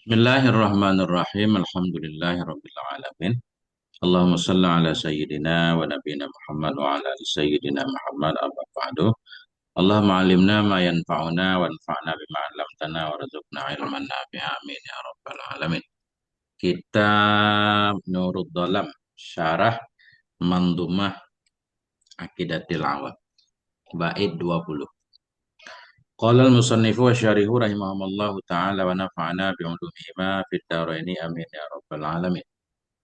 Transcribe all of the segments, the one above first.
Bismillahirrahmanirrahim. Alhamdulillahirabbil alamin. Allahumma shalli ala sayyidina wa nabiyyina Muhammad wa ala ali sayyidina Muhammad amma ba'du. Allahumma 'allimna ma yanfa'una wanfa'na bima 'allamtana warzuqna ilman nafi'a. Amin ya rabbal alamin. Kitab Nurul Dhalam, Syarah Mandhumah Aqidatil Awam, bait 20. Qala al-musannifu wa syarihu rahimahumullahu ta'ala wa nafa'ana bi'ulumihima fid dharaini amin ya rabbal alamin.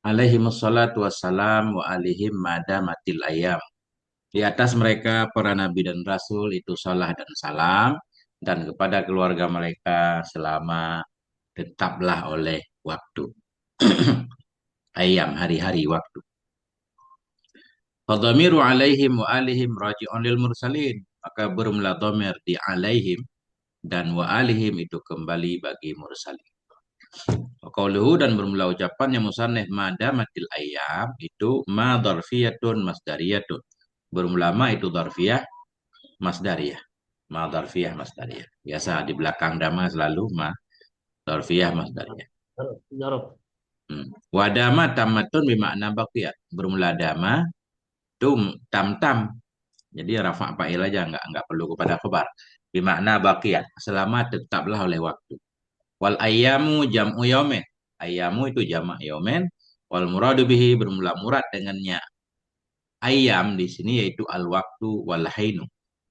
Alaihimus salatu wassalam wa alihim madamatil ayam. Di atas mereka para nabi dan rasul itu salah dan salam, dan kepada keluarga mereka selama tetaplah oleh waktu. Ayam, hari-hari waktu. Fadhamiru alaihim wa alihim raji'un lil mursalin. Maka bermula dhamir di alaihim dan wa alihim itu kembali bagi mursalin. Qauluhu dan bermula ucapannya musannif madamatil ayyam itu ma dzarfiyatun masdariyatun. Bermula ma itu dzarfiyah masdariyah. Ma dzarfiyah masdariyah. Biasa di belakang dama selalu ma dzarfiyah masdariyah. Jorok. Wadama tamatun bimakna baqiyat. Bermula dama tum tam-tam. Jadi rafa' fa'il aja enggak perlu kepada khabar. Bimakna baqiyat, selama tetaplah oleh waktu. Wal ayyamu jam'u yaumin. Ayyamu itu jamak yaumin. Wal muradu bihi bermula murad dengannya ayyam di sini yaitu al waktu wal hainu.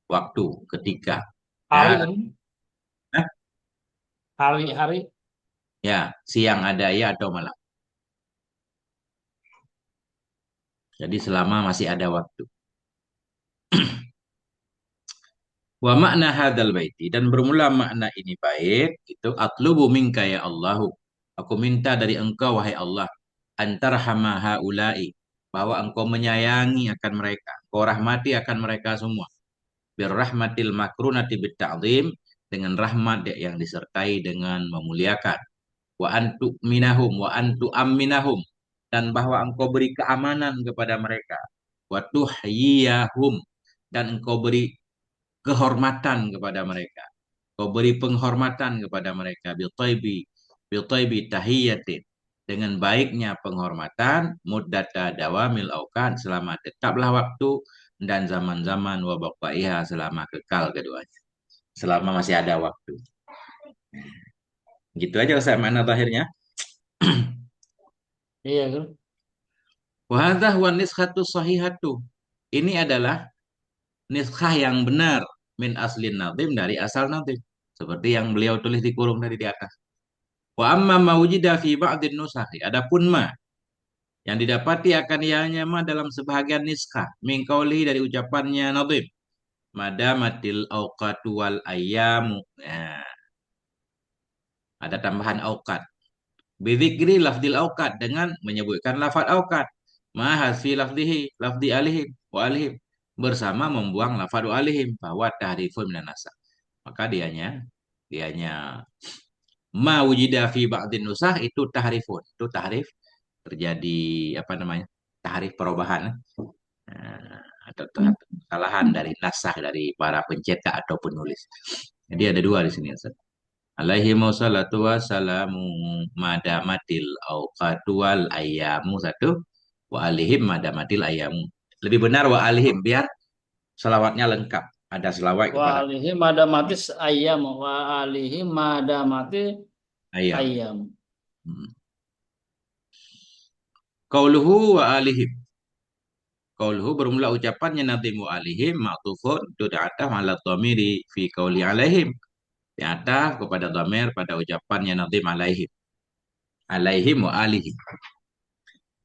Waktu, ketika. Ya, Hari kan? nah, Hari-hari. ya, siang ada ya atau malam. Jadi selama masih ada waktu. Wa makna hadal baiti dan bermula makna ini bait itu atlubu minka ya Allahu. Aku minta dari engkau wahai Allah antarhama haula'i bahwa engkau menyayangi akan mereka, engkau rahmati akan mereka semua. Birrahmatil makrunati bitta'zim dengan rahmat yang disertai dengan memuliakan. Wa antu minahum wa antu amminahum dan bahwa engkau beri keamanan kepada mereka. Wa tuhyiyahum dan engkau beri kehormatan kepada mereka. Kau beri penghormatan kepada mereka bil taibi tahiyatin dengan baiknya penghormatan muddata dawamil aukan selama tetaplah waktu dan zaman-zaman wabaqaiha selama kekal keduanya. Selama masih ada waktu. Gitu aja Ustaz makna terakhirnya. Iya kan? Wa hadza huwa niskhatu sahihatu. Ini adalah niskhah yang benar min aslin nazim dari asal nazim. Seperti yang beliau tulis di kurung tadi di atas. Wa amma ma wujida fi ba'din nusahi. Adapun ma yang didapati akan ianya ma dalam sebahagian niskah min qauli dari ucapannya Nadhim. Madamatil auqatu wal ayyamu. Nah, ada tambahan auqat. Bidzikri lafdil auqat dengan menyebutkan lafaz auqat. Ma hasfi lafdihi lafdi alihim wa alihim bersama membuang lafaz alihim bahwa tahrifun minan nasab. Maka dianya ma wujida fi ba'din nusah itu tahrifun. Itu tahrif terjadi apa namanya? Tahrif perubahan atau kesalahan dari nasah dari para pencetak atau penulis. Jadi ada dua di sini Ustaz. Alaihi wassalatu wassalamu madamatil awqatu wal ayyamu satu wa alihim madamatil ayyamu. Lebih benar wa alihim biar selawatnya lengkap. Ada selawat Wa kepada alihi madamatis ayam. Wa alihi madamati ayam. ayam. Hmm. Qauluhu wa alihim. Qauluhu bermula ucapannya nadimu alihim ma'tufun itu diataf ala dhamiri fi qauli alaihim. Diataf kepada dhamir pada ucapannya nadim alaihim. Alaihim wa alihim.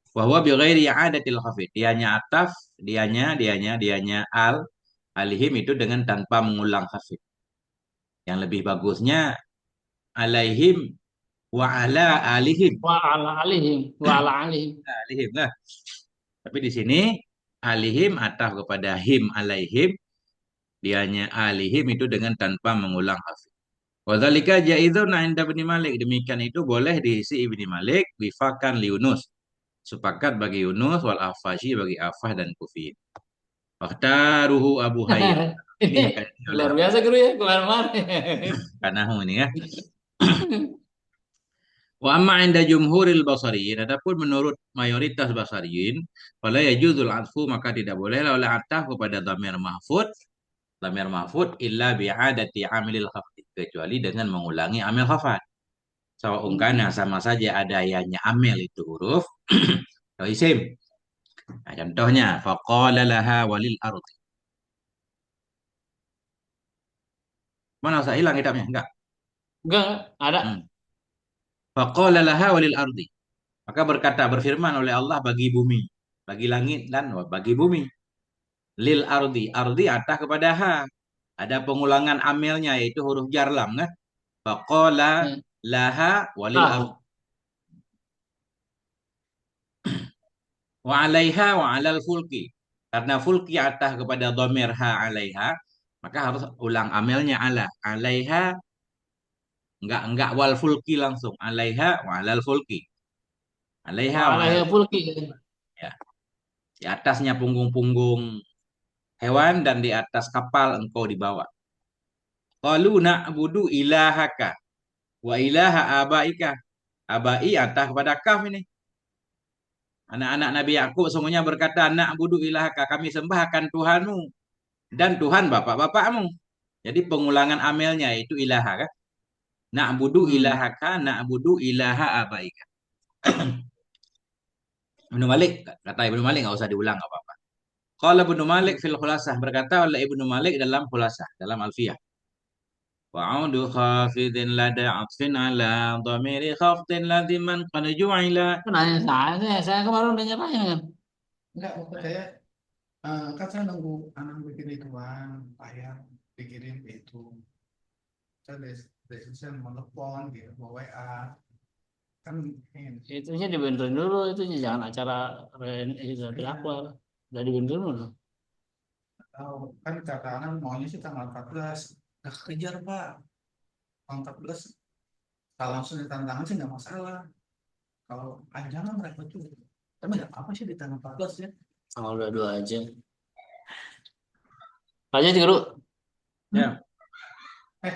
Wa huwa bi ghairi i'adatil khafid. Dianya al alihim itu dengan tanpa mengulang khafid. Yang lebih bagusnya alaihim wa ala alihim. Wa ala alihim. Wa ala alihim. Alihim lah. Tapi di sini alihim ataf kepada him alaihim. Dianya alihim itu dengan tanpa mengulang hafid. Wadzalika jaizun 'inda Ibnu Malik. Demikian itu boleh diisi Ibnu Malik bifakan li Yunus. Sepakat bagi Yunus wal Afashi bagi Afah dan Kufi. Faktaruhu Abu Hayyan. Ini Pilihkan oleh luar biasa guru ya. Kemana-mana. Kanahu ini ya. Wa amma inda jumhuril basariyin, adapun menurut mayoritas basariyin, fala yajuzul atfu, maka tidak bolehlah oleh ataf kepada dhamir mahfud illa bi'adati amilil khafdi, kecuali dengan mengulangi amil khafat. Sawa'un kana, sama saja ada ayanya amil itu huruf atau isim. Nah, contohnya faqala laha walil ardi. Mana usah hilang kitabnya? Enggak. Enggak, ada. Hmm. Faqala laha walil ardi. Maka berkata, berfirman oleh Allah bagi bumi, bagi langit dan bagi bumi. Lil ardi, ardi atah kepada ha. Ada pengulangan amilnya yaitu huruf jar lam kan? Faqala Ya. laha walil ardi. Ah, Wa alaiha wa alal fulki. Karena fulki atah kepada dhamir ha alaiha, maka harus ulang amilnya ala. Alaiha, enggak wal fulki langsung. Alaiha wa alal fulki. Alaiha wa alal, alaihi fulki. ya. Di atasnya punggung-punggung hewan dan di atas kapal engkau dibawa. Qalu na'budu ilahaka wa ilaha abaika. Abai atah kepada kaf ini. Anak-anak Nabi Yakub semuanya berkata, na'budu ilahaka, kami sembah akan Tuhanmu dan Tuhan bapak-bapakmu. Jadi pengulangan amelnya itu ilaha kan? Na'budu Hmm. ilahaka, na'budu ilaha abaika. Ibnu Malik, kata Ibnu Malik nggak usah diulang nggak apa-apa. Kalau Ibnu Malik fil khulasah, berkata oleh Ibnu Malik dalam khulasah, dalam Alfiyah. Wa'udu khafidin lada atfin ala dhamiri khafdin ladiman qad ju'ila. Kan nanya saya kemarin udah nyerahin kan. Enggak, maksud saya kan saya nunggu anak bikin ituan, bayar dikirim itu. Saya decision menelepon gitu, mau WA kan ini. Itunya dibenerin dulu, itunya jangan acara itu dilakukan. Udah dibenerin dulu. Tahu kan kata anak maunya sih tanggal 14. Nggak kejar Pak, tanggal 14 kalau langsung ditandatangan sih nggak masalah. Kalau panjangan mereka tuh, tapi nggak apa sih di tanggal 14 ya. Tanggal 22 aja. Aja di guru. Ya, Eh,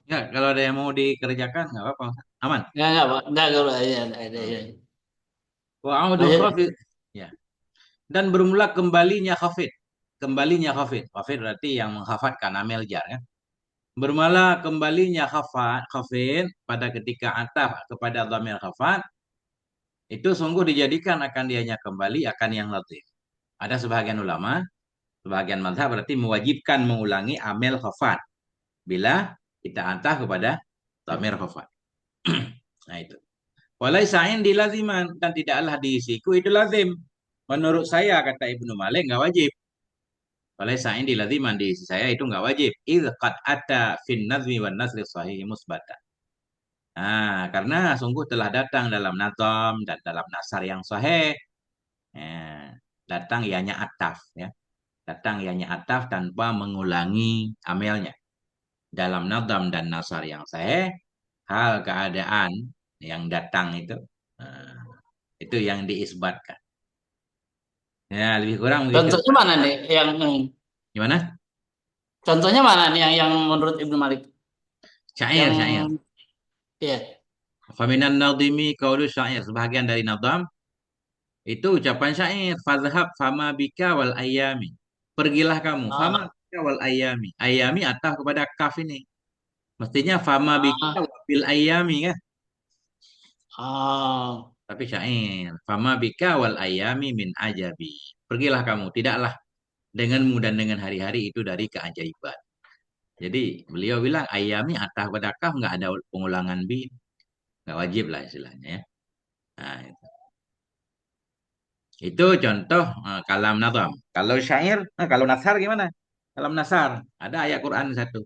ya kalau ada yang mau dikerjakan nggak apa-apa. Aman. Enggak, Pak. Enggak, guru aja. Ada. Wa'udu Lanjut. khafid. Ya. Dan bermula kembalinya khafid. Kembalinya khafid. Khafid berarti yang menghafatkan amel jar ya. Bermula kembalinya khafid pada ketika ataf kepada dhamir khafat itu sungguh dijadikan akan dianya kembali akan yang latif. Ada sebahagian ulama, sebahagian mazhab berarti mewajibkan mengulangi amel khafat bila kita ataf kepada dhamir khafat. Nah itu. Walaysa indi laziman, dan tidaklah diisiku itu lazim. Menurut saya kata Ibnu Malik nggak wajib. Walaysa indi laziman, diisi saya itu nggak wajib. Idh qad ata fin nazmi wan nasri sahih musbata. Nah, karena sungguh telah datang dalam nazam dan dalam nasar yang sahih. Eh, datang ianya ataf ya. Datang ianya ataf tanpa mengulangi amelnya. Dalam nazam dan nasar yang sahih, hal keadaan yang datang eh, itu yang diisbatkan. Ya, lebih kurang begitu. Contohnya mana nih Gimana? contohnya mana nih yang menurut Ibnu Malik? Syair, Yang syair. ya. Faminan nadhimi qaulu syair. Sebahagian dari nadham itu ucapan syair. Fadhhab fama bika wal ayami. Pergilah kamu. Fama Ah, bika wal ayami. Ayami ataf kepada kaf ini. Mestinya fama bika ah, bil ayami kan. ah. Tapi syair. Fama bika wal ayami min ajabi. Pergilah kamu. Tidaklah denganmu dan dengan hari-hari itu dari keajaiban. Jadi beliau bilang ayami atah pada kaf nggak ada pengulangan bi. Nggak wajib lah istilahnya ya. Nah, itu contoh kalam nazam. Kalau syair, kalau nasar gimana? Kalam nasar, ada ayat Quran satu.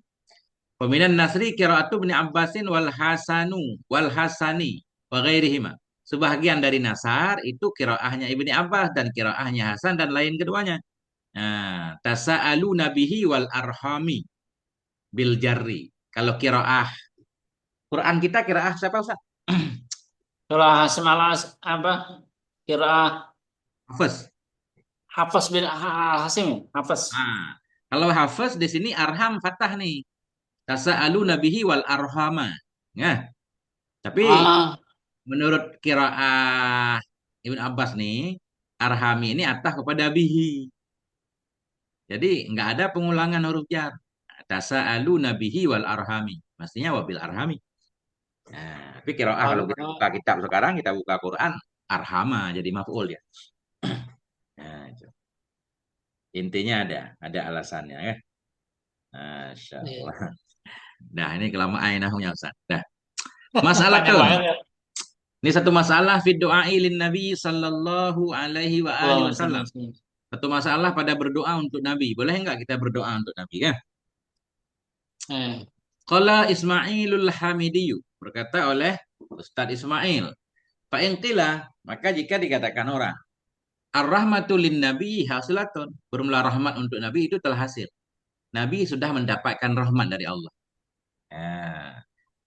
Peminan nasri qiraatu bin Abbasin wal Hasani wa ghairihima. Sebahagian dari nasar itu qiraahnya Ibni Abbas dan qiraahnya Hasan dan lain keduanya. Nah, tasa'alu nabihi wal arhami bil jarri. Kalau qiraah Quran kita qiraah siapa Ustaz? Kalau semalas apa? Kira Hafiz. Hafaz bin Hasim, Hafaz. Nah, kalau Hafiz di sini arham fathah nih. Tasa'alu nabihi wal arhama. Ya. Tapi Ah, menurut qiraah Ibn Abbas nih, arhami ini atah kepada bihi. Jadi nggak ada pengulangan huruf jar. Tasa'alu nabihi wal arhami. Mestinya wabil arhami. Nah, tapi qiraah kalau kita ah, buka kitab sekarang, kita buka Quran, arhama jadi maf'ul ya. Nah, itu. Intinya ada alasannya ya. Masya iya. Allah. Nah, ini kelamaan nahwnya Ustaz. Dah. Masalah Panjang ke. banget ya. Ini satu masalah fi du'ai lin Nabi sallallahu alaihi wa alihi Allah wasallam. Satu masalah pada berdoa untuk Nabi. Boleh enggak kita berdoa untuk Nabi ya? Eh, Qala Ismailul Hamidiyu. Berkata oleh Ustadz Ismail. Fa'in qila, maka jika dikatakan orang, ar-rahmatu lin nabi hasilatun. Bermula rahmat untuk Nabi itu telah hasil. Nabi sudah mendapatkan rahmat dari Allah. Nah,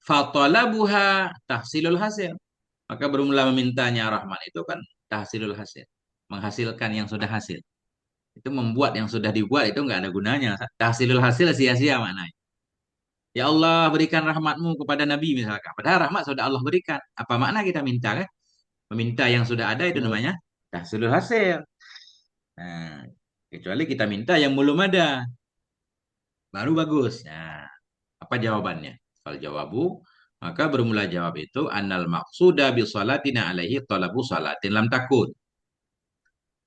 fatalabuha tahsilul hasil. Maka bermula memintanya rahmat itu kan tahsilul hasil. Menghasilkan yang sudah hasil. Itu membuat yang sudah dibuat itu nggak ada gunanya. Tahsilul hasil sia-sia maknanya. Ya Allah berikan rahmatmu kepada Nabi misalkan. Padahal rahmat sudah Allah berikan. Apa makna kita minta kan? Meminta yang sudah ada itu iya. namanya tahsilul hasil. Nah, kecuali kita minta yang belum ada. Baru bagus. Nah, apa jawabannya? Kalau jawabu, maka bermula jawab itu annal maqsuda bi salatina alaihi talabu salatin lam takun.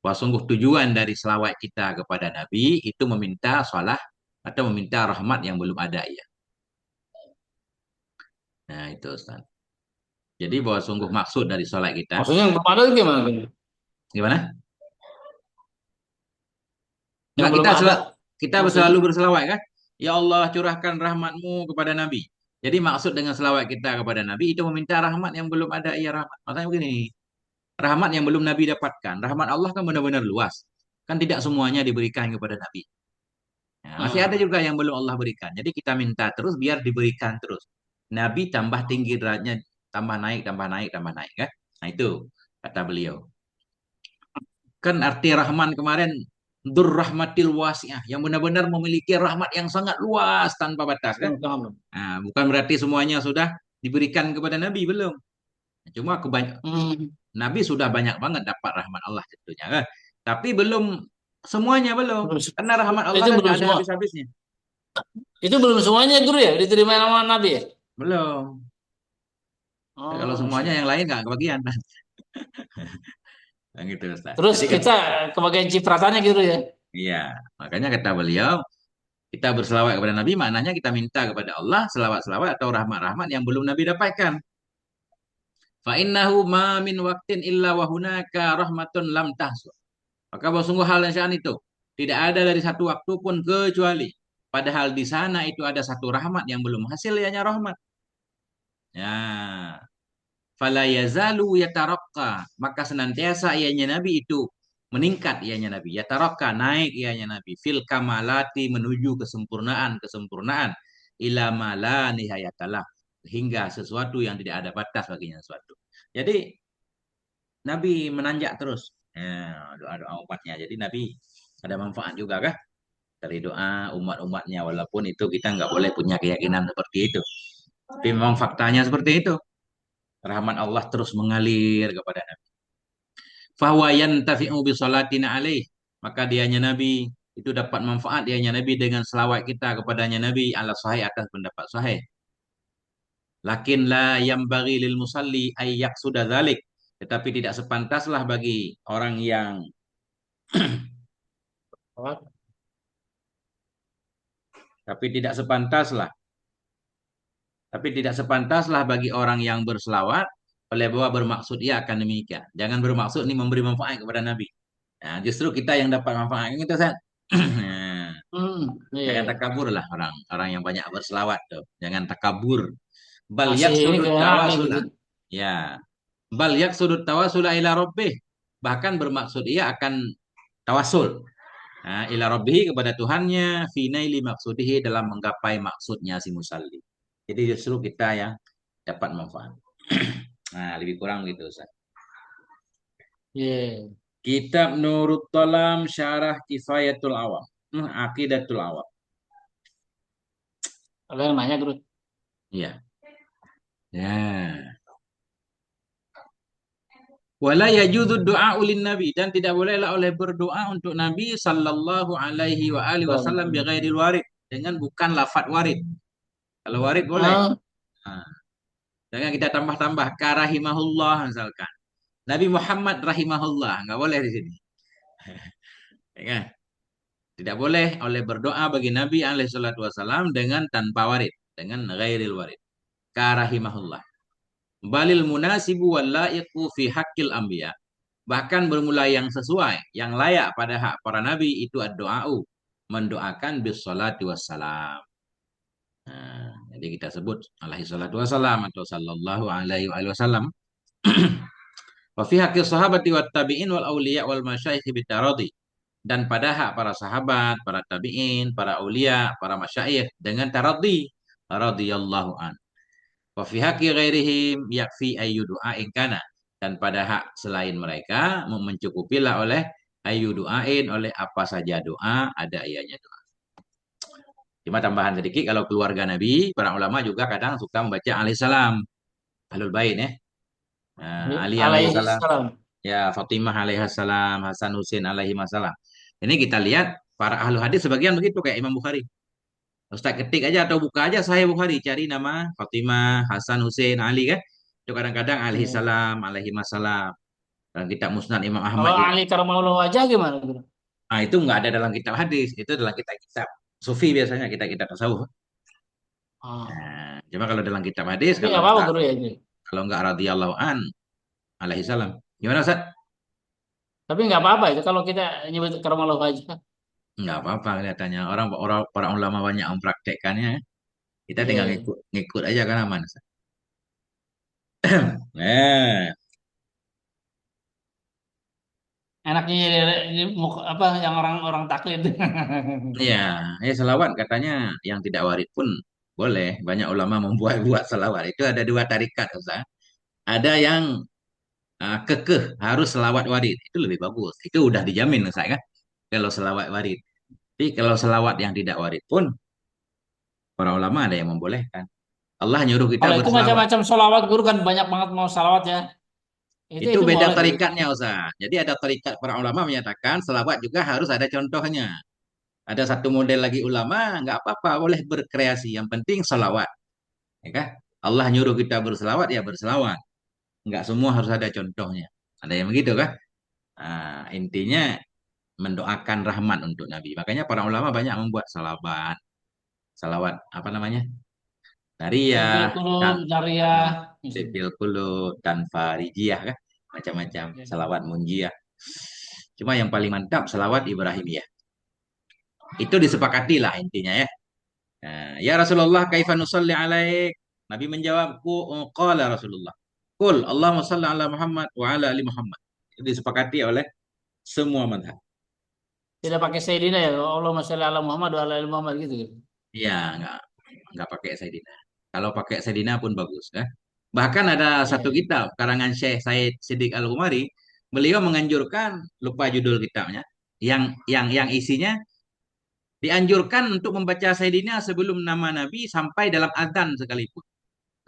Wah, sungguh tujuan dari selawat kita kepada Nabi itu meminta salah atau meminta rahmat yang belum ada ya. Nah, itu Ustaz. Jadi bahwa sungguh maksud dari salat kita, Maksudnya yang belum ada itu gimana? gimana? Yang Enggak, belum ada kita maksudnya. selalu berselawat kan? Ya Allah curahkan rahmatmu kepada Nabi. Jadi maksud dengan selawat kita kepada Nabi itu meminta rahmat yang belum ada ia rahmat. Maksudnya begini, rahmat yang belum Nabi dapatkan. Rahmat Allah kan benar-benar luas. Kan tidak semuanya diberikan kepada Nabi. Nah, masih ada Ah, juga yang belum Allah berikan. Jadi kita minta terus biar diberikan terus. Nabi tambah tinggi derajatnya, tambah naik, tambah naik, tambah naik kan? Nah itu kata beliau. Kan arti Rahman kemarin Rahmatil wasi'ah yang benar-benar memiliki rahmat yang sangat luas tanpa batas kan? paham. Nah, bukan berarti semuanya sudah diberikan kepada Nabi belum. Cuma Hmm. Nabi sudah banyak banget dapat rahmat Allah tentunya kan? Tapi belum semuanya belum. Belum, Karena rahmat Allah itu kan belum nggak ada semua. habis-habisnya. Itu belum semuanya guru ya diterima sama Nabi ya? Belum. Kalau Oh, semuanya Masya yang Allah. lain nggak kebagian. Nah, gitu Ustaz. Terus Jadi kita kebagian cipratannya gitu ya. iya, makanya kata beliau kita berselawat kepada Nabi, maknanya kita minta kepada Allah selawat-selawat atau rahmat-rahmat yang belum Nabi dapatkan. Fa innahu ma min waqtin illa wa hunaka rahmatun lam tahsu. Maka bahwa sungguh hal yang sya'an itu tidak ada dari satu waktu pun kecuali padahal di sana itu ada satu rahmat yang belum hasil ianya rahmat. Ya, fala yazalu yataraqqa, maka senantiasa ianya Nabi itu meningkat ianya Nabi, yataraqqa naik ianya Nabi fil kamalati menuju kesempurnaan ila ma la nihayatalah, hingga sesuatu yang tidak ada batas baginya sesuatu. Jadi Nabi menanjak terus doa-doa umatnya. Jadi Nabi ada manfaat juga kah dari doa umat-umatnya, walaupun itu kita nggak boleh punya keyakinan seperti itu. Tapi memang faktanya seperti itu. Rahmat Allah terus mengalir kepada Nabi. Fahuwa yantafi'u bi salatina alaih. Maka dianya Nabi itu dapat manfaat dianya Nabi dengan selawat kita kepadanya Nabi ala sahih atas pendapat sahih. Lakin la yambaghi lil musalli ay yaqsuda dzalik. Tetapi tidak sepantaslah bagi orang yang tapi tidak sepantaslah tapi tidak sepantaslah bagi orang yang berselawat oleh bahwa bermaksud ia akan demikian. Jangan bermaksud ini memberi manfaat kepada Nabi. Nah, justru kita yang dapat manfaat itu kan. Nah, Hmm, iya, jangan iya. takabur lah orang yang banyak berselawat tuh. Jangan takabur. Bal Masih ini sudut kewenangan gitu. tawasula. Ya. Bal sudut tawasula ila rabbih. Bahkan bermaksud ia akan tawasul. Nah, ila rabbih kepada Tuhannya finaili maksudihi dalam menggapai maksudnya si musalli. Jadi justru kita yang dapat manfaat. Nah, lebih kurang gitu Ustaz. Iya. Kitab Nurut Tolam Syarah Kifayatul Awam. Aqidatul Awam. Ada yang nanya guru. Iya. Ya. Wala yajuzu du'a ulin nabi, dan tidak bolehlah oleh berdoa untuk Nabi sallallahu alaihi wa alihi wasallam bi ghairil warid, dengan bukan lafaz warid. Kalau warid boleh. Ah, Nah, jangan kita tambah-tambah karahimahullah misalkan. Nabi Muhammad rahimahullah, nggak boleh di sini. Ya kan? Tidak boleh oleh berdoa bagi Nabi alaihi salatu wasallam dengan tanpa warid, dengan ghairil warid. Karahimahullah. Balil munasibu wal laiqu fi haqqil anbiya. Bahkan bermula yang sesuai, yang layak pada hak para nabi itu ad-doa'u, mendoakan bis salati wassalam. Nah, jadi kita sebut alaihi salatu wassalam atau sallallahu alaihi wasallam. Wa fi haqqi sahabati wat tabi'in wal auliya wal masyayikh bitaradi. Dan pada hak para sahabat, para tabi'in, para aulia, para masyayikh dengan taradhi radhiyallahu an. Wa fi haqqi ghairihim yakfi ayyu du'ain kana. Dan pada hak selain mereka mencukupilah oleh ayyu du'ain, oleh apa saja doa, ada ianya doa. Cuma tambahan sedikit, kalau keluarga Nabi, para ulama juga kadang suka membaca alaihissalam. Ahlul bait ya. Ali alaihi alaihissalam, salam. ya Fatimah alaihissalam, Hasan Husain alaihi salam. Ini kita lihat para ahlu hadis sebagian begitu kayak Imam Bukhari. Ustaz ketik aja atau buka aja Sahih Bukhari, cari nama Fatimah, Hasan, Hussein, Ali kan. Itu kadang-kadang alaihi Ya. salam, alaihi masalam. Dan kitab Musnad Imam Ahmad Kalau juga. Ali karamallahu wajah gimana, bro? Nah, itu nggak ada dalam kitab hadis, itu dalam kitab-kitab sufi biasanya, kitab-kitab tasawuf. Ah. Nah, cuma kalau dalam kitab hadis, Tapi nggak apa-apa guru ya ini. kalau enggak radhiyallahu an alaihi salam. Gimana Ustaz? Tapi nggak apa-apa itu kalau kita nyebut karamallahu wajah. Enggak apa-apa kelihatannya. Orang para ulama banyak mempraktekkannya. Kita tinggal Iya. ngikut aja kan aman. Ustaz. Nah, Enaknya jadi apa yang orang-orang taklid. iya, selawat katanya yang tidak warid pun boleh. Banyak ulama membuat-buat selawat. Itu ada dua tarikat, Ustaz. Ada yang kekeh harus selawat warid. Itu lebih bagus. Itu udah dijamin, Ustaz kan? Kalau selawat warid. Tapi kalau selawat yang tidak warid pun, para ulama ada yang membolehkan. Allah nyuruh kita Kalau itu berselawat. macam-macam sholawat guru kan banyak banget mau salawat ya. Itu Itu beda boleh guru. tarikatnya, Ustaz. Jadi ada tarikat para ulama menyatakan selawat juga harus ada contohnya. Ada satu model lagi ulama, nggak apa-apa, boleh berkreasi. Yang penting selawat. Ya kan? Allah nyuruh kita berselawat, ya berselawat. Nggak semua harus ada contohnya. Ada yang begitu kan? Nah, intinya mendoakan rahmat untuk Nabi. Makanya para ulama banyak membuat salawat. Salawat apa namanya? Sipil Nariyah, kulub, dan Zariyah. sipil kulu, dan farijiyah kan? Macam-macam. Salawat munjiyah. Cuma yang paling mantap salawat Ibrahimiyah. Itu disepakati lah intinya ya. Nah, ya Rasulullah, kaifa nusalli alaik? Nabi menjawab, qala Rasulullah. Qul Allahumma salli ala Muhammad wa ala ali Muhammad. Itu disepakati oleh semua madhab. Tidak pakai Sayyidina ya. Allahumma sholli ala Muhammad wa ala ali Muhammad gitu. Ya, nggak pakai Sayyidina. Kalau pakai Sayyidina pun bagus. Ya. Bahkan ada satu Iya. kitab karangan Syekh Said Siddiq Al-Umari, beliau menganjurkan, lupa judul kitabnya, yang isinya dianjurkan untuk membaca Sayyidina sebelum nama Nabi sampai dalam adzan sekalipun.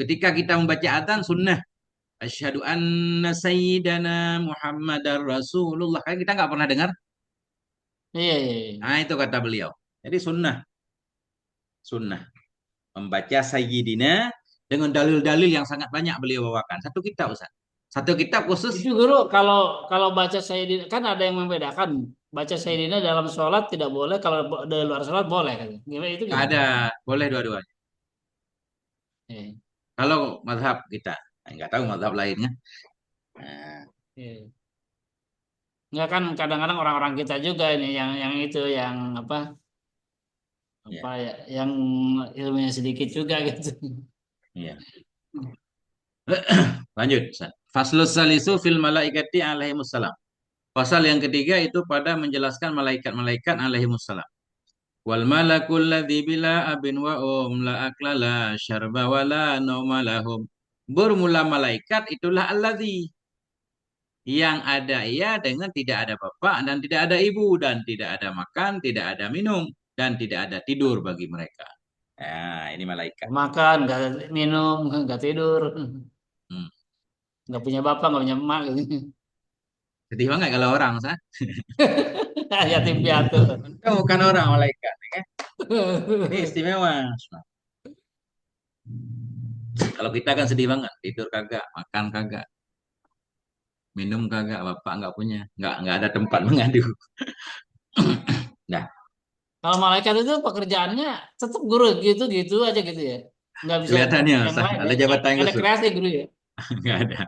Ketika kita membaca adzan sunnah asyhadu anna sayyidana Muhammadar Rasulullah. Kan kita nggak pernah dengar. Iya, iya, iya. Nah, itu kata beliau. Jadi sunnah, sunnah. Membaca sayyidina dengan dalil-dalil yang sangat banyak beliau bawakan. Satu kitab, Ustaz. Satu kitab Itu khusus. guru kalau kalau baca Sayyidina kan ada yang membedakan. Baca Sayyidina dalam sholat tidak boleh, kalau dari luar sholat boleh kan. Gimana itu Nggak gimana? ada. Boleh dua-duanya. Iya, Kalau mazhab kita. Nggak tahu mazhab lainnya. Nah, iya. Enggak kan kadang-kadang orang-orang kita juga ini yang itu yang ya, apa ya yang ilmunya sedikit juga gitu. iya. Lanjut, Ustaz. Faslus salisu fil malaikati alaihimussalam. Pasal yang ketiga itu pada menjelaskan malaikat-malaikat alaihimussalam. Wal malakul ladzi bila abin wa la akla la syarba wa la nauma lahum. Bermula malaikat itulah alladzi, yang ada ia dengan tidak ada bapak dan tidak ada ibu dan tidak ada makan, tidak ada minum dan tidak ada tidur bagi mereka. Nah, ini malaikat. Makan, nggak minum, nggak tidur, Hmm. nggak punya bapak, nggak punya emak gitu. Sedih banget kalau orang, Ustaz. Yatim piatu. Untung bukan orang, malaikat. Ya. Ini istimewa. Ustaz. Kalau kita kan sedih banget, tidur kagak, makan kagak, minum kagak, bapak nggak punya, nggak ada tempat mengadu. Nah, Kalau malaikat itu pekerjaannya tetap guru gitu-gitu aja gitu ya. Nggak bisa kelihatannya, yang Ustaz, lain ya. ada jabatan Ada khusus. kreasi guru ya. Nggak ada.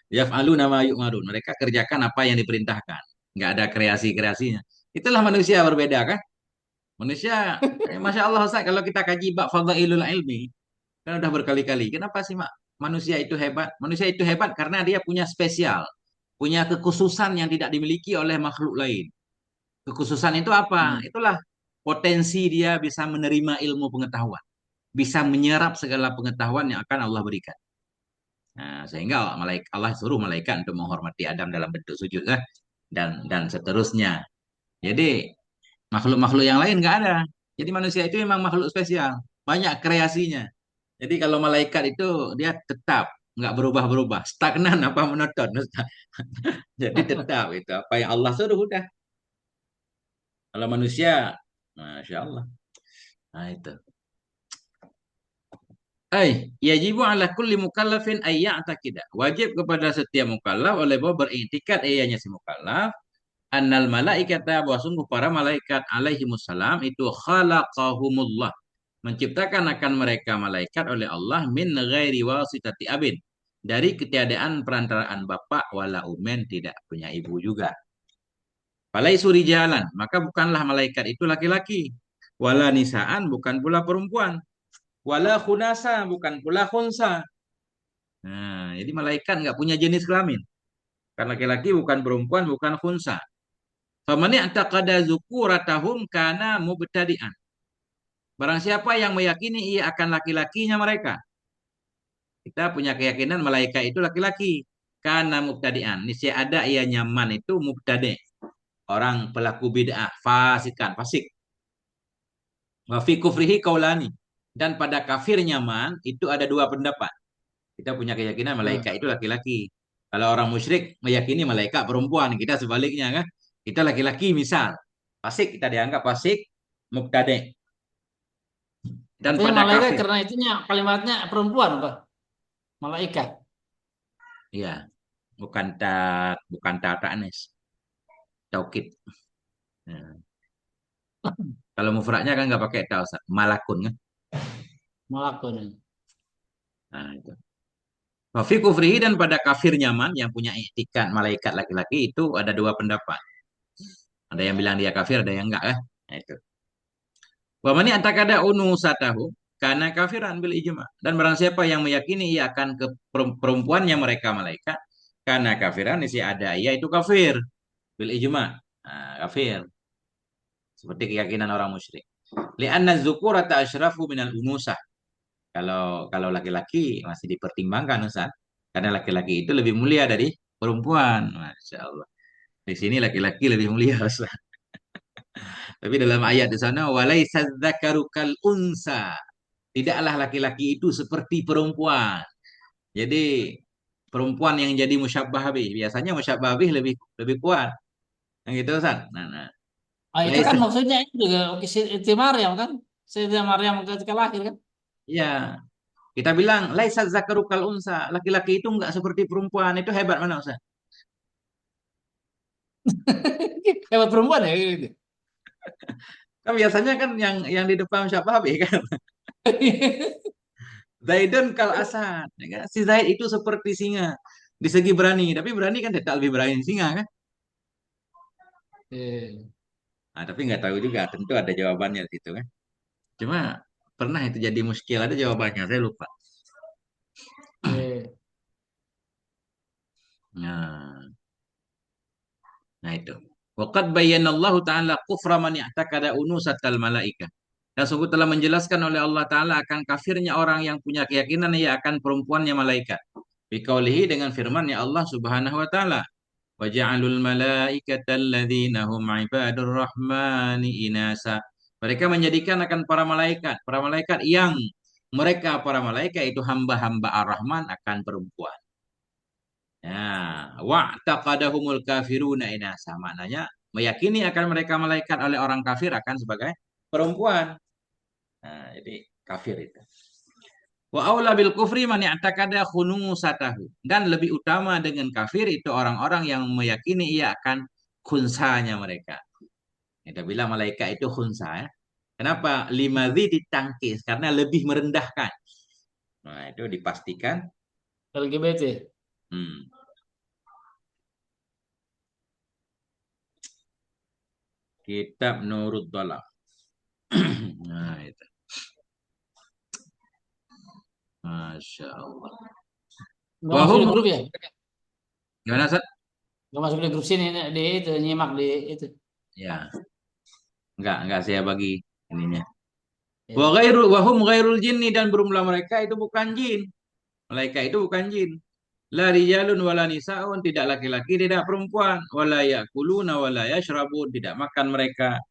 Yaf'alu nama yu'marun. Mereka kerjakan apa yang diperintahkan. Nggak ada kreasi-kreasinya. Itulah manusia berbeda kan? Manusia, Masya Allah Ustaz, kalau kita kaji bab fadhailul ilmi, kan udah berkali-kali. Kenapa sih Mak? Manusia itu hebat. Manusia itu hebat karena dia punya spesial. Punya kekhususan yang tidak dimiliki oleh makhluk lain. Kekhususan itu apa? Hmm. Itulah potensi dia bisa menerima ilmu pengetahuan. Bisa menyerap segala pengetahuan yang akan Allah berikan. Nah, sehingga Allah suruh malaikat untuk menghormati Adam dalam bentuk sujud kan? Dan seterusnya. Jadi makhluk-makhluk yang lain nggak ada. Jadi manusia itu memang makhluk spesial, banyak kreasinya. Jadi kalau malaikat itu dia tetap nggak berubah-berubah, stagnan apa monoton. Ustaz. Jadi tetap itu apa yang Allah suruh udah. Kalau manusia, masya Allah. Nah itu. Yajibu ala kulli mukallafin ay ya'taqida. Wajib kepada setiap mukallaf oleh bahwa beriktikad ianya si mukallaf annal malaikata bahwa sungguh para malaikat alaihimussalam itu khalaqahumullah menciptakan akan mereka malaikat oleh Allah min ghairi wasitati abin dari ketiadaan perantaraan bapak wala umen tidak punya ibu juga. Falaisu rijalan maka bukanlah malaikat itu laki-laki wala nisaan bukan pula perempuan wala khunasa bukan pula khunsa. Nah, jadi malaikat nggak punya jenis kelamin. Bukan laki-laki, bukan perempuan, bukan khunsa. Faman i'taqada dzukuratahum kana mubtadi'an. Barang siapa yang meyakini ia akan laki-lakinya mereka. Kita punya keyakinan malaikat itu laki-laki. Kana mubtadi'an. Niscaya ada ia nyaman itu mubtadi'. Orang pelaku bid'ah, fasikan, fasik. Wa fi kufrihi kaulani. Dan pada kafir nyaman itu ada dua pendapat. Kita punya keyakinan Nah, malaikat itu laki-laki. Kalau orang musyrik meyakini malaikat perempuan, kita sebaliknya kan. Kita laki-laki misal. Fasik kita dianggap fasik, mubtadi'. Dan artinya pada malaikat kafir. karena itunya kalimatnya perempuan apa? Malaikat. Iya, bukan ta'anis, taukid. Nah, kalau mufradnya kan nggak pakai ta, Ustaz. Malakun kan. Malakun. Nah, itu. Wa fi kufrihi dan pada kafir nyaman yang punya iktikad malaikat laki-laki itu ada dua pendapat. Ada yang bilang dia kafir, ada yang enggak Nah, itu. Wa mani antakada unusatahu karena kafiran bil ijma. Dan barang siapa yang meyakini ia akan ke perempuannya mereka malaikat karena kafiran isi ada ia itu kafir bil ijma. Nah, kafir seperti keyakinan orang musyrik. Li'anna dzukurata asyrafu minal unusah. Kalau laki-laki masih dipertimbangkan Ustaz. Karena laki-laki itu lebih mulia dari perempuan. Masya Allah. Di sini laki-laki lebih mulia Ustaz. Tapi dalam ayat di sana walaisa dzakaru kal unsa. Tidaklah laki-laki itu seperti perempuan. Jadi perempuan yang jadi musyabbah bih. Biasanya musyabbah bih lebih lebih kuat. Yang gitu Ustaz. Nah. Ah, itu kan Laisa maksudnya itu juga oke, Siti Maryam kan? Siti Maryam ketika lahir kan? ya, kita bilang laisa dzakaru kal unsa. Laki-laki itu enggak seperti perempuan. Itu hebat mana Ustaz? Hebat perempuan ya gitu. Kan biasanya kan yang di depan musyabbah bih kan. Zaidun kal asad. Ya kan? Si Zaid itu seperti singa di segi berani, tapi berani kan tetap lebih berani singa kan? Eh, Nah, tapi nggak tahu juga, tentu ada jawabannya di situ kan. Cuma pernah itu jadi muskil, ada jawabannya, saya lupa. eh. Nah, nah itu. Waqad bayyana Allah Ta'ala kufra man i'taqada unusatal malaika. Dan sungguh telah menjelaskan oleh Allah Ta'ala akan kafirnya orang yang punya keyakinan ia akan perempuannya malaikat. Biqaulihi dengan firman-Nya Allah Subhanahu wa taala, "Wa ja'alul malaikata alladzina hum ibadur rahmani inasa." Mereka menjadikan akan para malaikat yang mereka para malaikat itu hamba-hamba Ar-Rahman akan perempuan. Ya, wa'taqadahumul kafiruna inasa. Maknanya meyakini akan mereka malaikat oleh orang kafir akan sebagai perempuan. Nah, jadi kafir itu. Wa aula bil kufri man i'taqada khunusatahu. Dan lebih utama dengan kafir itu orang-orang yang meyakini ia akan khunsanya mereka. Kita bilang malaikat itu khunsa ya. Kenapa? Limadzi ditangkis karena lebih merendahkan. Nah, itu dipastikan. LGBT. Hmm. Kitab Nurul Dalal. Nah, itu. Masya Allah. Nggak masuk di Wahum, grup ya? gimana Sat? Nggak masuk di grup sini di itu nyimak di itu. Ya, enggak saya bagi ininya. Ya. Wahum ghairul jinni dan berumlah mereka itu bukan jin. Malaikat itu bukan jin. La rijalun wala nisaun, tidak laki-laki, tidak perempuan. Wala yakuluna wala yashrabun, tidak makan mereka.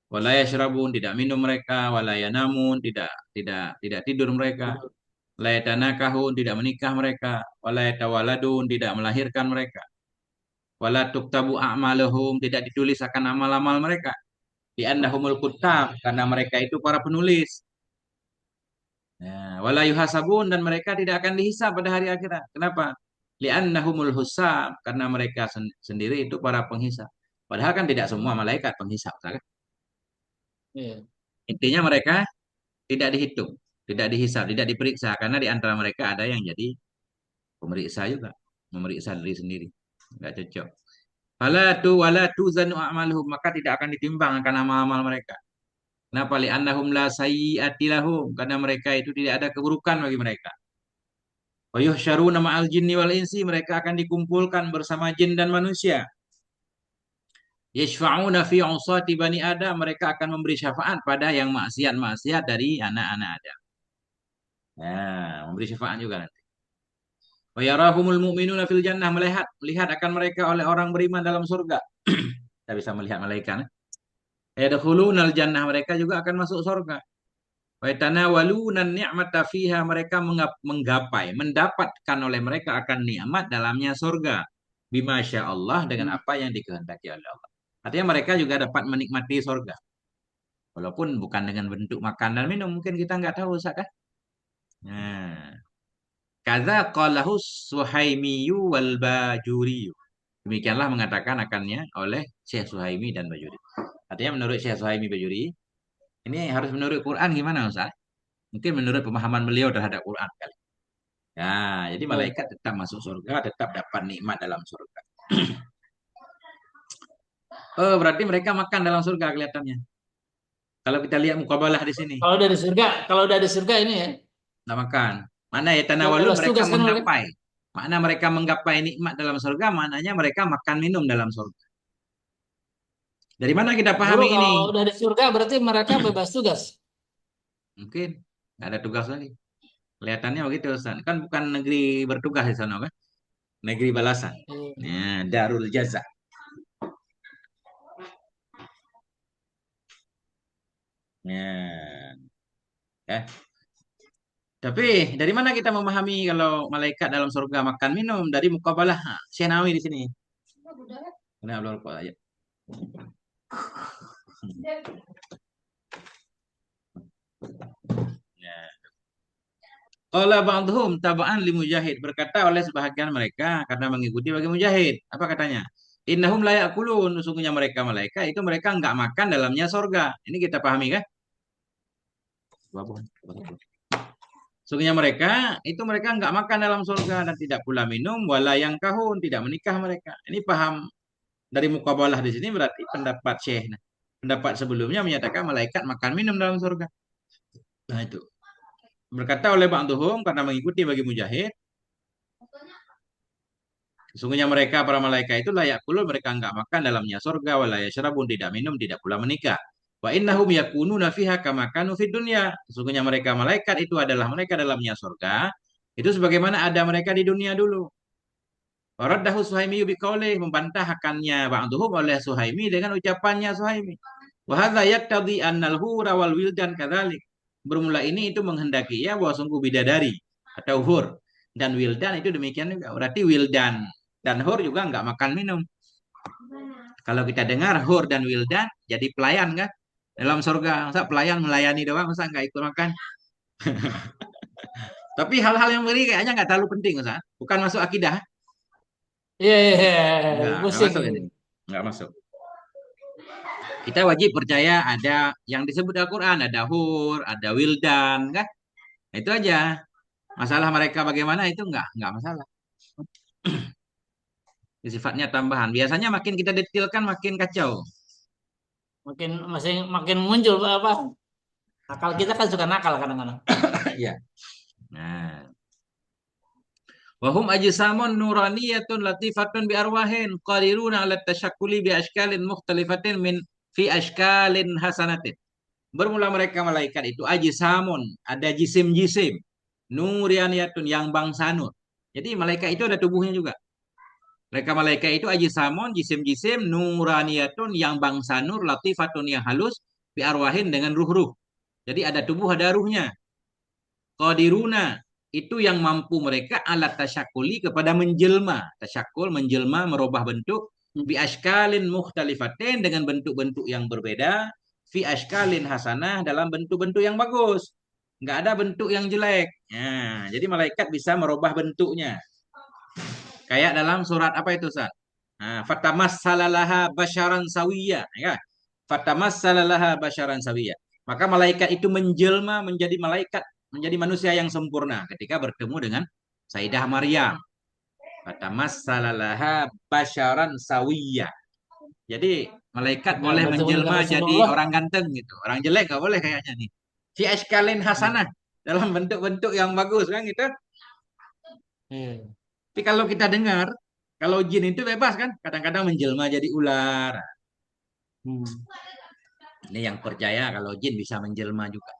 Wala yashrabun, tidak minum mereka. Wala yanamun, tidak tidur mereka. La yatanakahun, tidak menikah mereka. Wala yatawaladun, tidak melahirkan mereka. Wala tuktabu a'maluhum, tidak ditulis akan amal-amal mereka. Di annahumul kutab, karena mereka itu para penulis. Ya, wala yuhasabun dan mereka tidak akan dihisab pada hari akhirat. Kenapa? Li'annahumul husab, karena mereka sendiri itu para penghisab. Padahal kan tidak semua malaikat penghisab, kan? Iya. Intinya mereka tidak dihitung, tidak dihisab, tidak diperiksa karena di antara mereka ada yang jadi pemeriksa juga, memeriksa diri sendiri. Enggak cocok. Wala tuzanu a'maluhum, maka tidak akan ditimbang akan amal-amal mereka. Kenapa? Li'annahum la sayyi'ati lahum, karena mereka itu tidak ada keburukan bagi mereka. Wa yuhsyaruna ma'al jinni wal insi, mereka akan dikumpulkan bersama jin dan manusia. Yashfa'una fi usati bani Adam, mereka akan memberi syafaat pada yang maksiat-maksiat dari anak-anak Adam. Nah, memberi syafaat juga nanti. Wa yarahumul mu'minuna fil jannah, melihat akan mereka oleh orang beriman dalam surga. Kita bisa melihat malaikat. Yadkhulunal jannah, mereka juga akan masuk surga. Wa yatanawaluna ni'mata fiha, mereka menggapai, mendapatkan oleh mereka akan nikmat dalamnya surga. Bima Allah, dengan apa yang dikehendaki oleh Allah. Artinya mereka juga dapat menikmati surga. Walaupun bukan dengan bentuk makan dan minum, mungkin kita nggak tahu, Ustaz kan? Nah, kaza qalahu Suhaimiyu wal Bajuriyu. Demikianlah mengatakan akannya oleh Syekh Suhaimi dan Bajuri. Artinya menurut Syekh Suhaimi Bajuri, ini harus menurut Quran gimana Ustaz? Mungkin menurut pemahaman beliau terhadap Quran kali. Ya, jadi Oh, malaikat tetap masuk surga, tetap dapat nikmat dalam surga. Oh, berarti mereka makan dalam surga kelihatannya. Kalau kita lihat mukabalah di sini, kalau dari surga ini ya, nggak makan. Mana ya nggak tanawalun, bebas mereka tugas kan mereka. menggapai. Makna mereka menggapai nikmat dalam surga, maknanya mereka makan minum dalam surga. Dari mana kita Guru pahami ini? kalau udah di surga berarti mereka bebas tugas. Mungkin nggak ada tugas lagi. Kelihatannya begitu Ustaz. Kan bukan negeri bertugas di sana kan? Negeri balasan. Iya. Ya, Darul Jaza. Ya. Ya. Tapi dari mana kita memahami kalau malaikat dalam surga makan minum? Dari mukabalah Syenawi di sini. Ini Allah ayat. Ya. Qala ba'dhum taba'an li Mujahid, berkata oleh sebahagian mereka karena mengikuti bagi Mujahid. Apa katanya? Innahum la ya'kulun, sesungguhnya mereka malaikat itu mereka enggak makan dalamnya surga. Ini kita pahami kan? Sesungguhnya mereka itu mereka enggak makan dalam surga dan tidak pula minum wala yang kahun, tidak menikah mereka. Ini paham dari mukabalah di sini berarti pendapat Syekh. Nah, pendapat sebelumnya menyatakan malaikat makan minum dalam surga. Nah itu. Berkata oleh ba'dhum karena mengikuti bagi Mujahid, sesungguhnya mereka para malaikat itu layak kulun, mereka enggak makan dalamnya surga wala yashrabun, tidak minum, tidak pula menikah. Wa innahum yakununa fiha kama kanu fid dunya. Sesungguhnya mereka malaikat itu adalah mereka dalamnya surga. Itu sebagaimana ada mereka di dunia dulu. Waraddahu Suhaimi biqaulih, membantah akannya ba'dhum oleh Suhaimi dengan ucapannya Suhaimi. Wa hadza yaqtadi annal hura wal wildan kadzalik. Bermula ini itu menghendaki ya bahwa sungguh bidadari atau hur dan wildan itu demikian juga. Berarti wildan dan hur juga nggak makan minum. Kalau kita dengar hur dan wildan jadi pelayan kan dalam surga. Masa pelayan melayani doang, masa nggak ikut makan? Tapi hal-hal yang beri kayaknya nggak terlalu penting, Ustaz. Bukan masuk akidah. Iya, iya, iya. Nggak Pusing. masuk ini. Nggak masuk. Kita wajib percaya ada yang disebut Al-Quran, ada hur, ada wildan, kan? Itu aja. Masalah mereka bagaimana itu nggak masalah. Sifatnya tambahan. Biasanya makin kita detailkan makin kacau. Makin muncul apa? Akal kita kan suka nakal kadang-kadang. Iya. Nah, wahum ajsamun nuraniyatun latifatun bi arwahin qadiruna ala tashakkuli bi ashkalin mukhtalifatin min fi ashkalin hasanatin. Bermula mereka malaikat itu ajsamun, ada jisim-jisim. Nurianiyatun yang bangsa nur. Jadi malaikat itu ada tubuhnya juga. Mereka malaikat itu ajsamun, jisim-jisim, nuraniyatun yang bangsa nur, latifatun yang halus, bi arwahin dengan ruh-ruh. Jadi ada tubuh, ada ruhnya. Qadiruna itu yang mampu mereka alat tasyakuli kepada menjelma. Tasyakul menjelma, merubah bentuk. Bi ashkalin mukhtalifatin dengan bentuk-bentuk yang berbeda. Fi ashkalin hasanah dalam bentuk-bentuk yang bagus. Nggak ada bentuk yang jelek. Nah, jadi malaikat bisa merubah bentuknya. Kayak dalam surat apa itu, Ustaz? Nah, fatamassalalaha basyaran sawiyya, ya. Fatamassalalaha basyaran sawiyya. Maka malaikat itu menjelma menjadi malaikat, menjadi manusia yang sempurna ketika bertemu dengan Sayyidah Maryam. Fatamassalalaha basyaran sawiyya. Jadi malaikat Nah, boleh bertemu dengan menjelma jadi Rasulullah. orang ganteng gitu. Orang jelek nggak boleh kayaknya nih. Fi ashkalin hasanah dalam bentuk-bentuk yang bagus kan gitu. Iya. Tapi kalau kita dengar, kalau jin itu bebas kan, kadang-kadang menjelma jadi ular. Hmm. Ini yang percaya kalau jin bisa menjelma juga.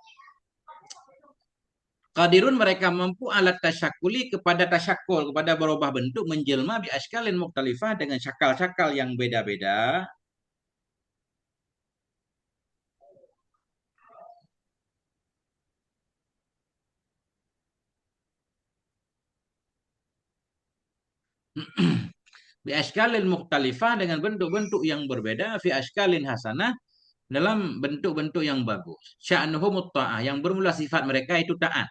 Qadirun mereka mampu alat tasyakuli kepada tasyakul, kepada berubah bentuk, menjelma bi askalin muktalifah dengan syakal-syakal yang beda-beda. Bi askalin muktalifah dengan bentuk-bentuk yang berbeda, fi askalin hasanah dalam bentuk-bentuk yang bagus. Sya'nuhum ta'ah yang bermula sifat mereka itu taat.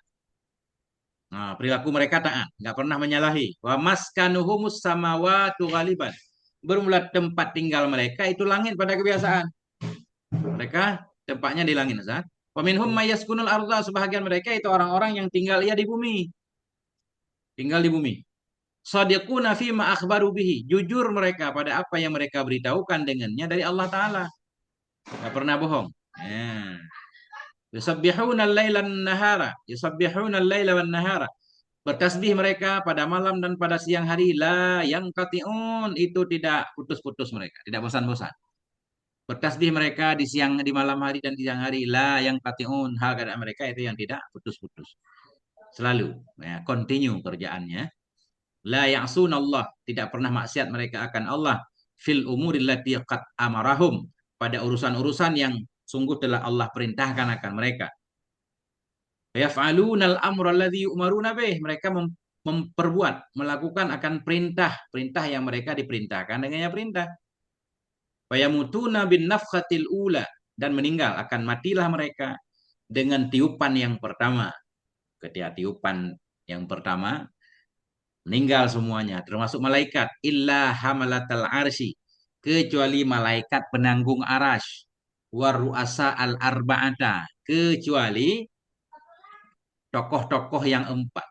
Nah, perilaku mereka taat, nggak pernah menyalahi. Wa maskanuhumus samawatu ghaliban. Bermula tempat tinggal mereka itu langit pada kebiasaan. Mereka tempatnya di langit, Ustaz. Wa minhum mayaskunul arda, sebahagian mereka itu orang-orang yang tinggal di bumi. Tinggal di bumi. Shadiquna fi ma akhbaru bihi. Jujur mereka pada apa yang mereka beritahukan dengannya dari Allah Ta'ala. Nggak pernah bohong. Ya. Yusabbihuna al-laila wan-nahara. Yusabbihuna al-laila wan-nahara. Bertasbih mereka pada malam dan pada siang hari. La yang katiun. Itu tidak putus-putus mereka. Tidak bosan-bosan. Bertasbih mereka di siang, di malam hari dan di siang hari. La yang katiun. Hal keadaan mereka itu yang tidak putus-putus. Selalu. Ya, continue kerjaannya. La ya'sun Allah. Tidak pernah maksiat mereka akan Allah. Fil umuril lati qad amarahum. Pada urusan-urusan yang sungguh telah Allah perintahkan akan mereka. Yaf'alunal amra alladhi yu'maruna bih. Mereka memperbuat, melakukan akan perintah yang mereka diperintahkan dengannya perintah. Fayamutuna bin nafkhatil ula, dan meninggal, akan matilah mereka dengan tiupan yang pertama. Ketika tiupan yang pertama, meninggal semuanya, termasuk malaikat. Illa hamalatal arsy, kecuali malaikat penanggung arash. Waru'asa al-arba'ata, kecuali tokoh-tokoh yang empat.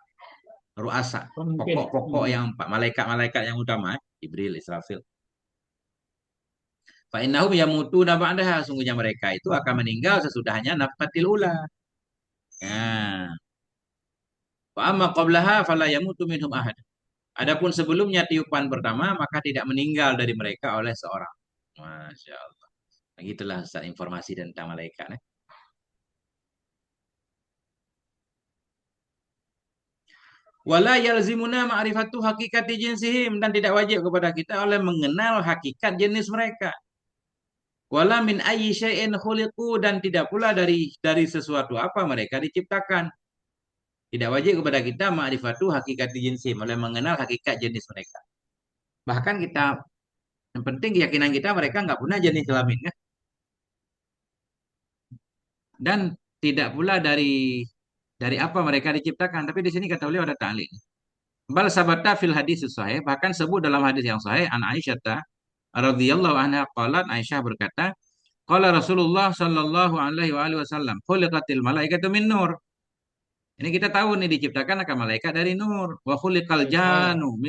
Ru'asa, Pemimpin. pokok-pokok yang empat. Malaikat-malaikat yang utama, Jibril, Israfil. Fa'innahum yamutuna ba'daha, sungguhnya mereka itu akan meninggal sesudahnya nafkatil ula. Nah, wa amma qablaha fala yamutu minhum ahad. Adapun sebelumnya tiupan pertama, maka tidak meninggal dari mereka oleh seorang. Masya Allah. Nah, gitulah Ustaz, informasi tentang malaikat. Wala yalzimuna ma'rifatu hakikati jinsihim, dan tidak wajib kepada kita oleh mengenal hakikat jenis mereka. Wala min ayyi syai'in khuliqu, dan tidak pula dari sesuatu apa mereka diciptakan. Tidak wajib kepada kita ma'rifatu hakikati jinsim, oleh mengenal hakikat jenis mereka. Bahkan kita, yang penting keyakinan kita mereka nggak punya jenis kelamin kan? Dan tidak pula dari apa mereka diciptakan. Tapi di sini kata beliau ada ta'liq. Bal sabata fil hadis sahih, bahkan sebut dalam hadis yang sahih an Aisyah radhiyallahu anha qalat, Aisyah berkata, qala Rasulullah sallallahu alaihi wa alihi wasallam, khuliqatil malaikatu min nur. Ini kita tahu nih diciptakan akan malaikat dari nur. Wa khuliqal Saya janu